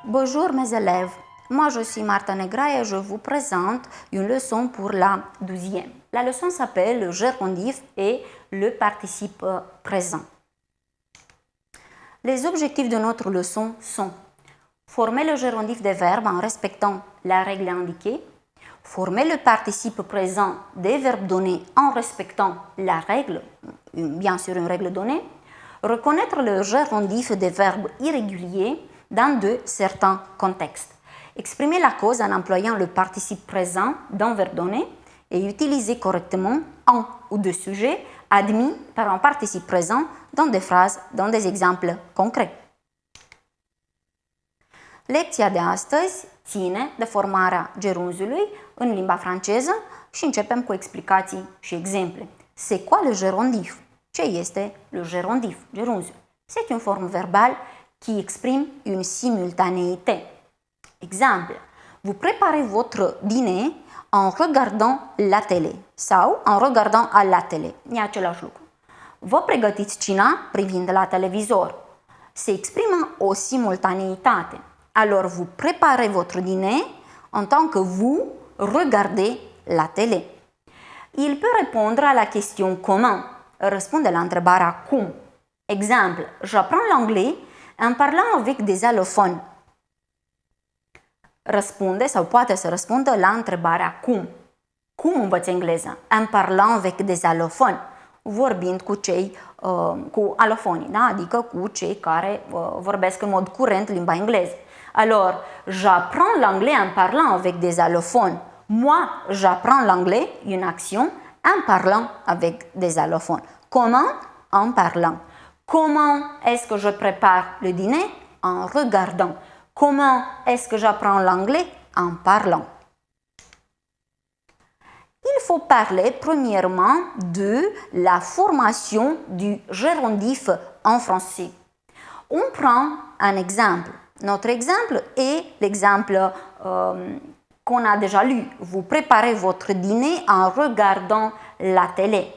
Bonjour mes élèves, moi je suis Martha Negra et je vous présente une leçon pour la 12e. La leçon s'appelle le gérondif et le participe présent. Les objectifs de notre leçon sont former le gérondif des verbes en respectant la règle indiquée, former le participe présent des verbes donnés en respectant la règle, bien sûr une règle donnée, reconnaître le gérondif des verbes irréguliers dans certains contextes, exprimer la cause en employant le participe présent d'un verbe donné et utiliser correctement un ou deux sujets admis par un participe présent dans des phrases, dans des exemples concrets. Lecția de astăzi ține de formarea gerunzului în limba franceză și începem cu explicații și exemple. C'est quoi le gérondif? Ce este le gérondif? Gerunzul. C'est une forme verbale qui exprime une simultanéité. Exemple, vous préparez votre dîner en regardant la télé sau en regardant à la télé. E același lucru. Vă pregătiți cina privind la televizor. Se exprimă o simultanéitate. Alors vous préparez votre dîner en tant que vous regardez la télé. Il peut répondre à la question comment. Răspunde la întrebarea cum. Exemple, j'apprends l'anglais en parlant avec des allophones. Răspunde sau poate să răspundă la întrebarea cum. Cum învăț engleza? En parlant avec des allophones. Vorbind cu alofonii, da? Adică cu cei care vorbesc în mod curent limba engleză. Alors, j'apprends l'anglais en parlant avec des allophones. Moi, j'apprends l'anglais, une action, en parlant avec des allophones. Comment? En parlant. Comment est-ce que je prépare le dîner? En regardant. Comment est-ce que j'apprends l'anglais? En parlant. Il faut parler premièrement de la formation du gérondif en français. On prend un exemple. Notre exemple est l'exemple qu'on a déjà lu. Vous préparez votre dîner en regardant la télé.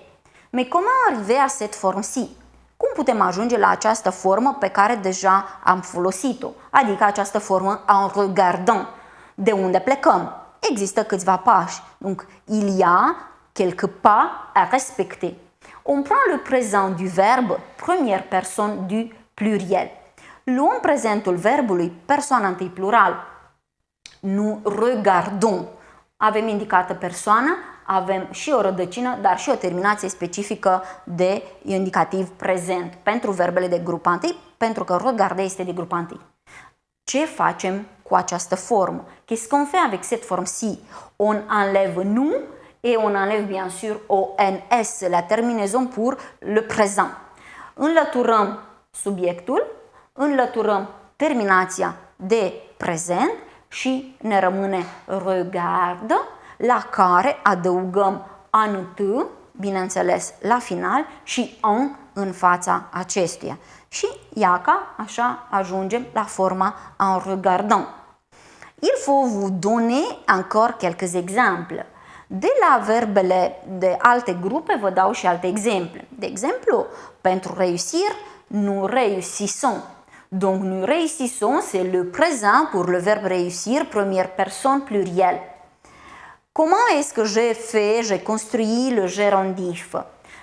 Mais comment arriver à cette forme-ci? Cum putem ajunge la această formă pe care deja am folosit-o, adică această formă en regardant? De unde plecăm? Există câțiva pași. Donc, il y a quelques pas à respecter. On prend le présent du verbe, première personne du pluriel. Luăm prezentul verbului, persoana întâi plural. Nous regardons. Avem indicată persoana, avem și o rădăcină, dar și o terminație specifică de indicativ prezent pentru verbele de grupa întâi, pentru că regarder este de grupa întâi. Ce facem cu această formă? Qu'est-ce qu'on fait avec cette forme-ci? On enlève nous et on enlève bien sûr ONS, la terminaison pour le présent. Înlăturăm subiectul, înlăturăm terminația de prezent și ne rămâne regarde, la care adăugăm ant, bineînțeles, la final și în fața acestuia. Și iaca, așa ajungem la forma en regardant. Il faut vous donner encore quelques exemples. De la verbele de alte grupe vă dau și alte exemple. De exemplu, pentru réussir, nous réussissons. Donc nous réussissons, c'est le présent pour le verbe réussir, première personne plurielle. Comment est-ce que j'ai construit le gérondif?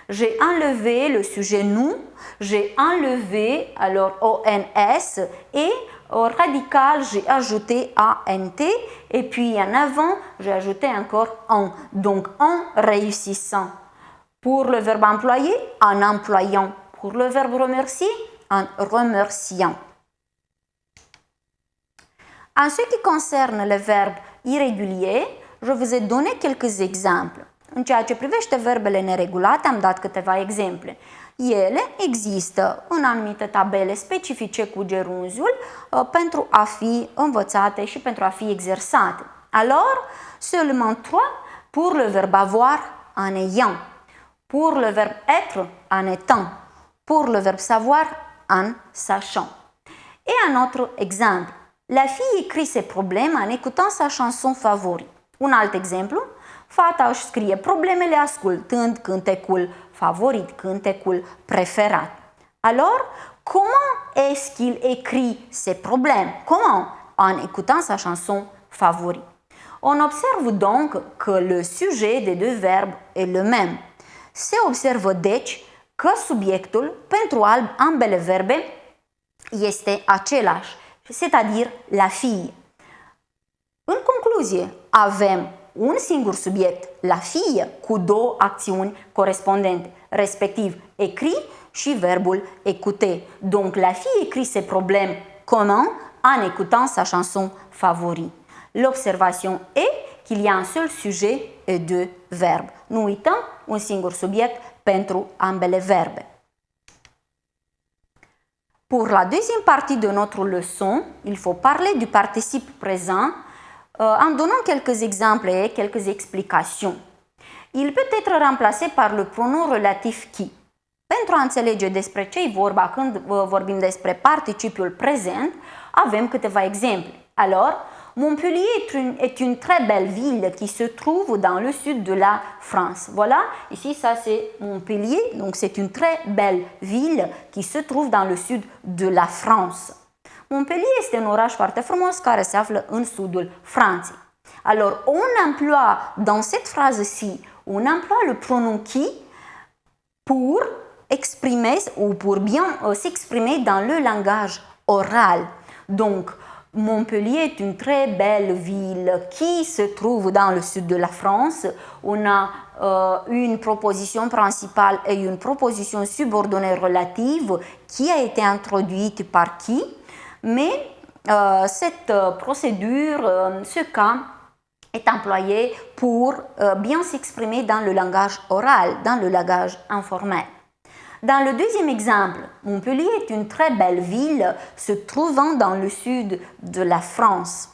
J'ai enlevé le sujet nous, j'ai enlevé alors ONS et au radical j'ai ajouté ANT et puis en avant j'ai ajouté encore en. Donc en réussissant. Pour le verbe employer, en employant. Pour le verbe remercier, en remerciant. En ce qui concerne le verbe irrégulier, je vous ai donné quelques exemples. În ceea ce privește verbele neregulate, am dat câteva exemple. Ele există în anumite tabele specifice cu gerunzul pentru a fi învățate și pentru a fi exersate. Alors, seulement 3 pour le verbe avoir, en ayant. Pour le verbe être, en étant. Pour le verbe savoir, en sachant. Et un autre exemple. La fille écrit ses problèmes en écoutant sa chanson favorite. Un alt exemplu, fata își scrie problemele ascultând cântecul favorit, cântecul preferat. Alors, comment est-ce qu'il écrit ses problèmes? Comment? en écoutant sa chanson favorite. On observe donc că le sujet des deux verbes est le même. Se observă deci că subiectul pentru ambele verbe este același, c'est-à-dire la fille. În concluzie, avem un singur subiect, la fille, cu două acțiuni corespondente, respectiv écrit și verbul écouter. Donc la fille écrit ses problèmes comment en écoutant sa chanson favorite. L'observation est qu'il y a un seul sujet et deux verbes. Nu uităm, un singur subiect pentru ambele verbe. Pour la deuxième partie de notre leçon, il faut parler du participe présent en donnant quelques exemples et quelques explications. Il peut être remplacé par le pronom relatif qui. Pentru a înțelege despre ce e vorba când vorbim despre participiul prezent, avem câteva exemple. Alors, Montpellier est une très belle ville qui se trouve dans le sud de la France. Voilà, ici ça c'est Montpellier, donc c'est une très belle ville qui se trouve dans le sud de la France. Montpellier este un oraș foarte frumos care se află în sudul Franței. Alors, on emploie dans cette phrase-ci, on emploie le pronom qui pour exprimer ou pour bien s'exprimer dans le langage oral. Donc, Montpellier est une très belle ville qui se trouve dans le sud de la France. On a une proposition principale et une proposition subordonnée relative qui a été introduite par qui. Mais cette procédure, ce cas, est employé pour bien s'exprimer dans le langage oral, dans le langage informel. Dans le deuxième exemple, Montpellier est une très belle ville se trouvant dans le sud de la France.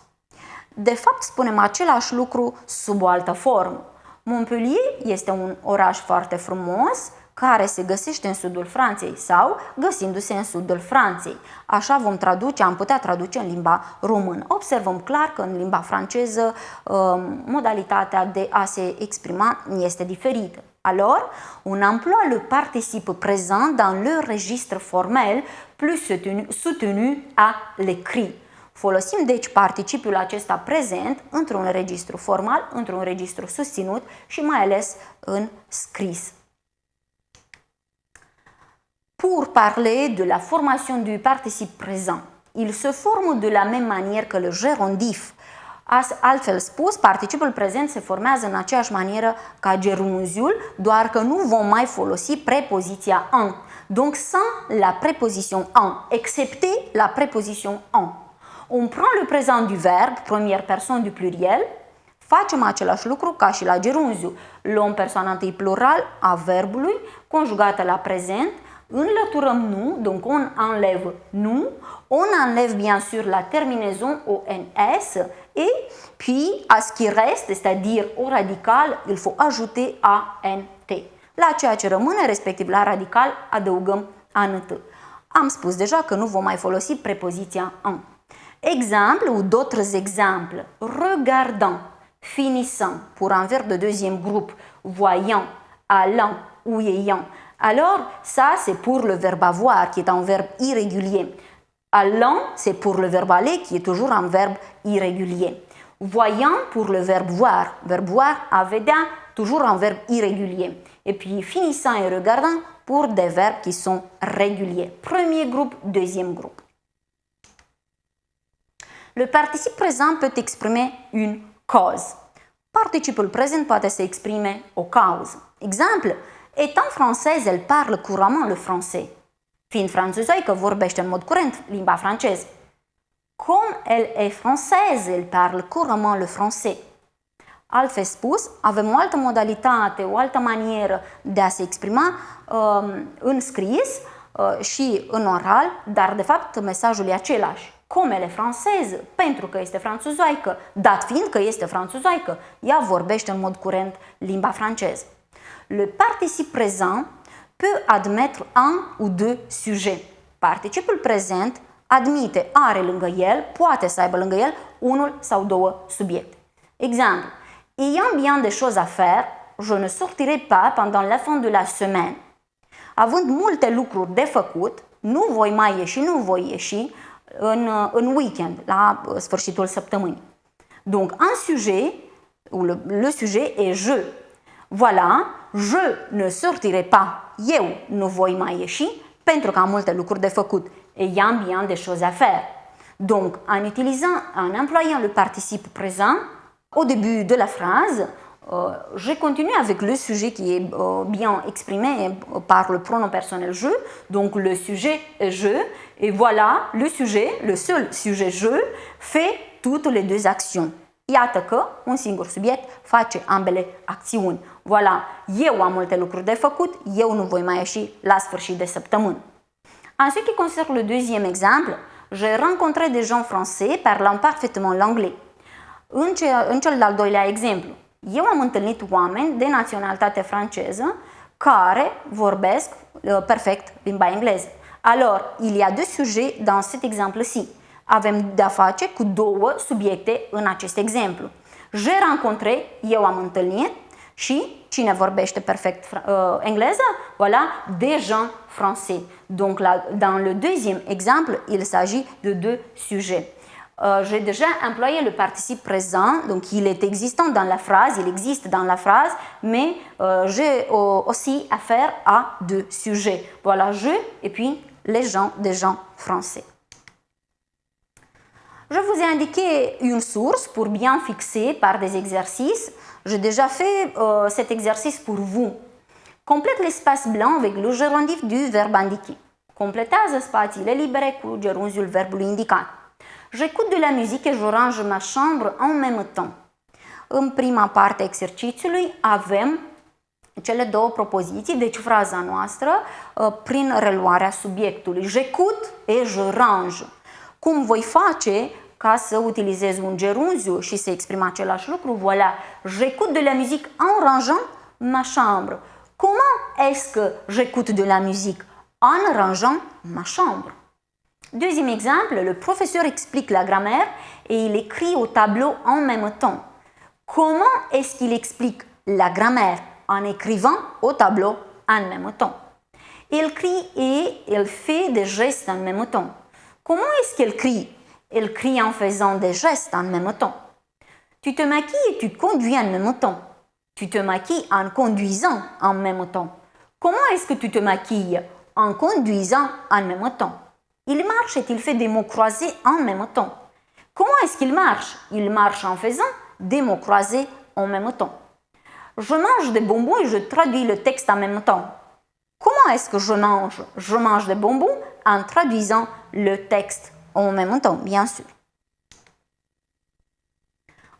De fapt, spunem același lucru sub o altă formă. Montpellier este un oraș foarte frumos care se găsește în sudul Franței sau găsindu-se în sudul Franței. Așa vom traduce, am putea traduce în limba română. Observăm clar că în limba franceză modalitatea de a se exprima este diferită. Alors, on emploie le participe présent dans le registre formel plus soutenu à l'écrit. Folosim deci participiul acesta prezent într-un registru formal, într-un registru susținut și mai ales în scris. Pour parler de la formation du participe présent, il se forme de la même manière que le gerundif. Altfel spus, participul prezent se formează în aceeași manieră ca gerunziul, doar că nu vom mai folosi prepoziția en. Donc sans la préposition en, excepté la préposition en. On prend le présent du verbe, première personne du pluriel, facem același lucru ca și la gerunziu. Luăm persoana întâi plural a verbului, conjugată la prezent, înlăturăm nu, donc on enlève nu, on enlève bien sûr la terminaison ONS et puis à ce qui reste, c'est-à-dire au radical, il faut ajouter ANT. La ceea ce rămâne, respectiv la radical, adăugăm ANT. Am spus deja că nu vom mai folosi prepoziția en. Exemple ou d'autres exemples. Regardant, finissant, pour un verbe de deuxième groupe, voyant, allant ou ayant. Alors, ça, c'est pour le verbe avoir, qui est un verbe irrégulier. Allant, c'est pour le verbe aller, qui est toujours un verbe irrégulier. Voyant, pour le verbe voir à vedea, toujours un verbe irrégulier. Et puis, finissant et regardant, pour des verbes qui sont réguliers. Premier groupe, deuxième groupe. Le participe présent peut exprimer une cause. Participul prezent poate să exprime o cauză. Exemple, étant française, elle parle couramment le français. Fiind franțuzoică, vorbește în mod curent limba franceză. Comme elle est française, elle parle couramment le français. Altfel spus, avem o altă modalitate, o altă manieră de a se exprima în scris și în oral, dar de fapt mesajul e același. Comme elle est française, pentru că este franțuzoică, dat fiind că este franțuzoică, ea vorbește în mod curent limba franceză. Le participe présent peut admettre un ou deux sujets. Participul prezent admite, are lângă el, poate să aibă lângă el unul sau două subiecte. Exemple, ayant bien des choses à faire, je ne sortirai pas pendant la fin de la semaine. Având multe lucruri de făcut, nu voi mai ieși, nu voi ieși în weekend, la sfârșitul săptămânii. Donc, un sujet, le sujet est je. Voilà, je ne sortirai pas. Eu nu voi mai ieși pentru că am multe lucruri de făcut. Et y a bien des choses à faire. Donc, en employant le participe présent, au début de la phrase, je continue avec le sujet qui est bien exprimé par le pronom personnel je. Donc, le sujet est je. Et voilà, le sujet, le seul sujet je, fait toutes les deux actions. Iată că un singur subiect face ambele acțiuni. Voilà, eu am multe lucruri de făcut, eu nu voi mai ieși la sfârșit de săptămână. En ce qui concerne le deuxième exemple, j'ai rencontré des gens français parlant parfaitement l'anglais. În cel de-al doilea exemplu, eu am întâlnit oameni de naționalitate franceză care vorbesc perfect limba engleză. Alors, il y a deux sujets dans cet exemple-ci. Avem de-a face cu două subiecte în acest exemplu. J'ai rencontré, eu am întâlnit, și cine vorbește perfect engleză? Voilà, des gens français. Donc, dans le deuxième exemple, il s'agit de deux sujets. J'ai déjà employé le participe présent, donc il est existant dans la phrase, il existe dans la phrase, mais j'ai aussi affaire à deux sujets. Voilà, je et puis les gens, des gens français. Je vous ai indiqué une source pour bien fixer par des exercices. J'ai déjà fait cet exercice pour vous. Complète l'espace blanc avec le gerundif du verbe indiqué. Completează spațiile libere cu gerunziul verbului indicat. J'écoute de la musique et je range ma chambre en même temps. În prima parte a exercițiului avem cele două propoziții, deci fraza noastră prin reluarea subiectului. J'écoute et je range. Cum voi face ca să utilizez un gerunziu și să exprim același lucru? Voilà, j'écoute de la musique en rangeant ma chambre. Comment est-ce que j'écoute de la musique? En rangeant ma chambre. Deuxième exemple, le professeur explique la grammaire et il écrit au tableau en même temps. Comment est-ce qu'il explique la grammaire? En écrivant au tableau en même temps. Il crie et il fait des gestes en même temps. Comment est-ce qu'elle crie? Elle crie en faisant des gestes en même temps. Tu te maquilles et tu conduis en même temps. Tu te maquilles en conduisant en même temps. Comment est-ce que tu te maquilles? En conduisant en même temps. Il marche et il fait des mots croisés en même temps. Comment est-ce qu'il marche? Il marche en faisant des mots croisés en même temps. Je mange des bonbons et je traduis le texte en même temps. Comment est-ce que je mange? Je mange des bonbons en traduisant le texte en même temps, bien sûr.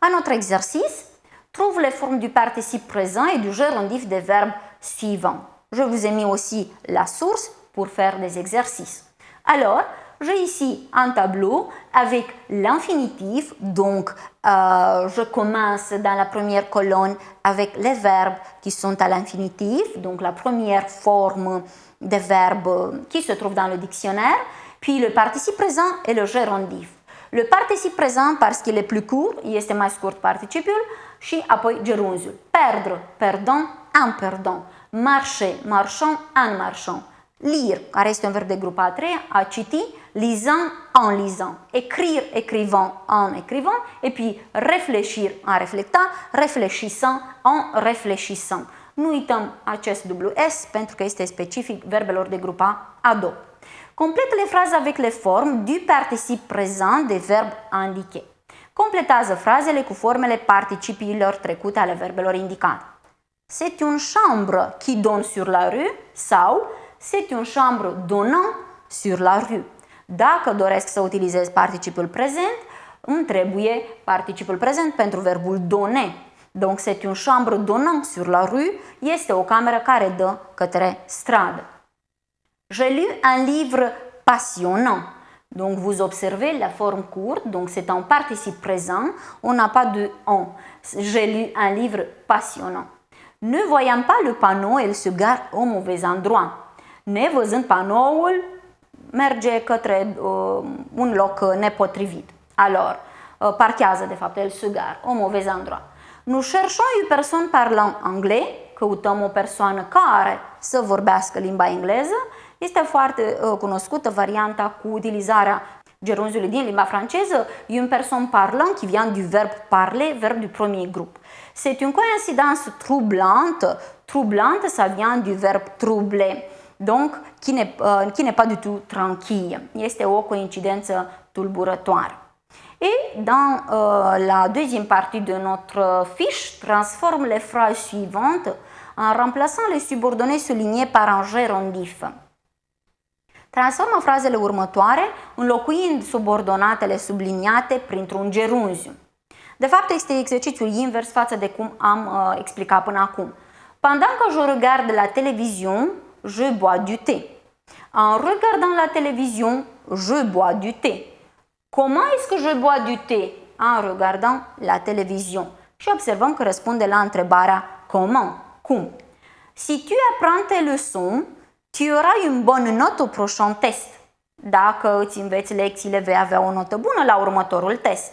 Un autre exercice, trouve les formes du participe présent et du gérondif des verbes suivants. Je vous ai mis aussi la source pour faire des exercices. Alors, j'ai ici un tableau avec l'infinitif, donc je commence dans la première colonne avec les verbes qui sont à l'infinitif, donc la première forme des verbes qui se trouve dans le dictionnaire, puis le participe présent et le gérondif. Le participe présent, parce qu'il est plus court, este mai scurt participiul, și apoi gerunziul. Perdre, perdant, en perdant. Marcher, marchant, en marchant. Lire, care este un verb de grupa a treia, a citi, lisant, en lisant. Écrire, écrivant, en écrivant. Et puis réfléchir, en reflectant, réfléchissant, en réfléchissant. Nu uităm acest WS pentru că este specific verbelor de grupa a doua. Complète les phrases avec les formes du participe présent des verbes indiqués. Completează frazele cu formele participiilor trecute ale verbelor indicate. C'est une chambre qui donne sur la rue sau c'est une chambre donnant sur la rue. Dacă doresc să utilizez participiul prezent, îmi trebuie participiul prezent pentru verbul donner. Donc c'est une chambre donnant sur la rue este o cameră care dă către stradă. J'ai lu un livre passionnant. Donc vous observez la forme courte, donc c'est un participe présent, on n'a pas de on. J'ai lu un livre passionnant. Ne voyant pas le panneau, elle se gare au mauvais endroit. Nevăzând panoul, merge către un loc nepotrivit. Alors, parchează de fapt, elle se gare au mauvais endroit. Nous cherchons une personne parlant anglais, căutăm o persoană care să vorbească limba engleză. Este foarte cunoscută varianta cu utilizarea Gerunzul din limba franceză, une personne parlant qui vient du verbe parler, verbe du premier groupe. C'est une coïncidence troublante. Troublante, ça vient du verbe troubler, donc qui n'est pas du tout tranquille. Este o coincidență tulburătoare. Et dans la deuxième partie de notre fiche, transforme les phrases suivantes en remplaçant les subordonnés soulignés par un gerundif. Transformă frazele următoare înlocuind subordonatele subliniate printr-un gerunziu. De fapt, este exercițiul invers față de cum am explicat până acum. Pendant que je regarde la télévision, je bois du thé. En regardant la télévision, je bois du thé. Comment est-ce que je bois du thé? En regardant la télévision. Și observăm că răspunde la întrebarea comment, cum. Si tu apprends tes leçons, tu auras une bonne note au prochain test. Dacă îți înveți lecțiile, vei avea o notă bună la următorul test.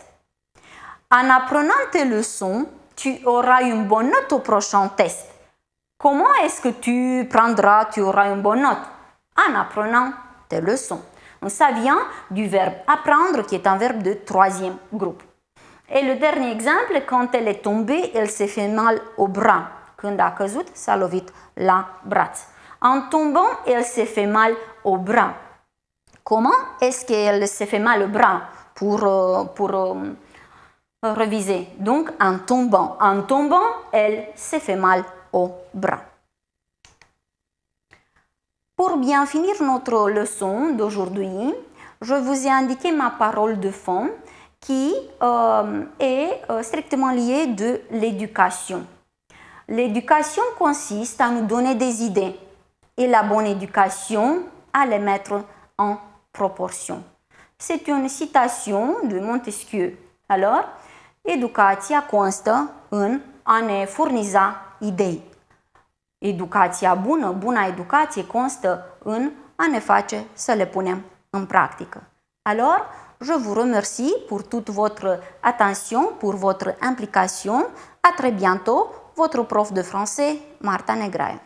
En apprenant tes leçons, tu auras une bonne note au prochain test. Comment est-ce que tu auras une bonne note? En apprenant tes leçons. Ça vient du verbe apprendre, qui est un verbe de troisième groupe. Et le dernier exemple, quand elle est tombée, elle s'est fait mal au bras. Când a căzut, s-a lovit la braț. En tombant, elle s'est fait mal au bras. Comment est-ce qu'elle s'est fait mal au bras pour réviser? Donc, en tombant, elle s'est fait mal au bras. Pour bien finir notre leçon d'aujourd'hui, je vous ai indiqué ma parole de fond qui est strictement liée de l'éducation. L'éducation consiste à nous donner des idées et la bonne éducation à les mettre en proportion. C'est une citation de Montesquieu. Alors, educația constă în a ne furniza idei. Educația bună, buna educație constă în a ne face să le punem în practică. Alors, je vous remercie pour toute votre attention, pour votre implication. À très bientôt, votre prof de français, Marta Negraia.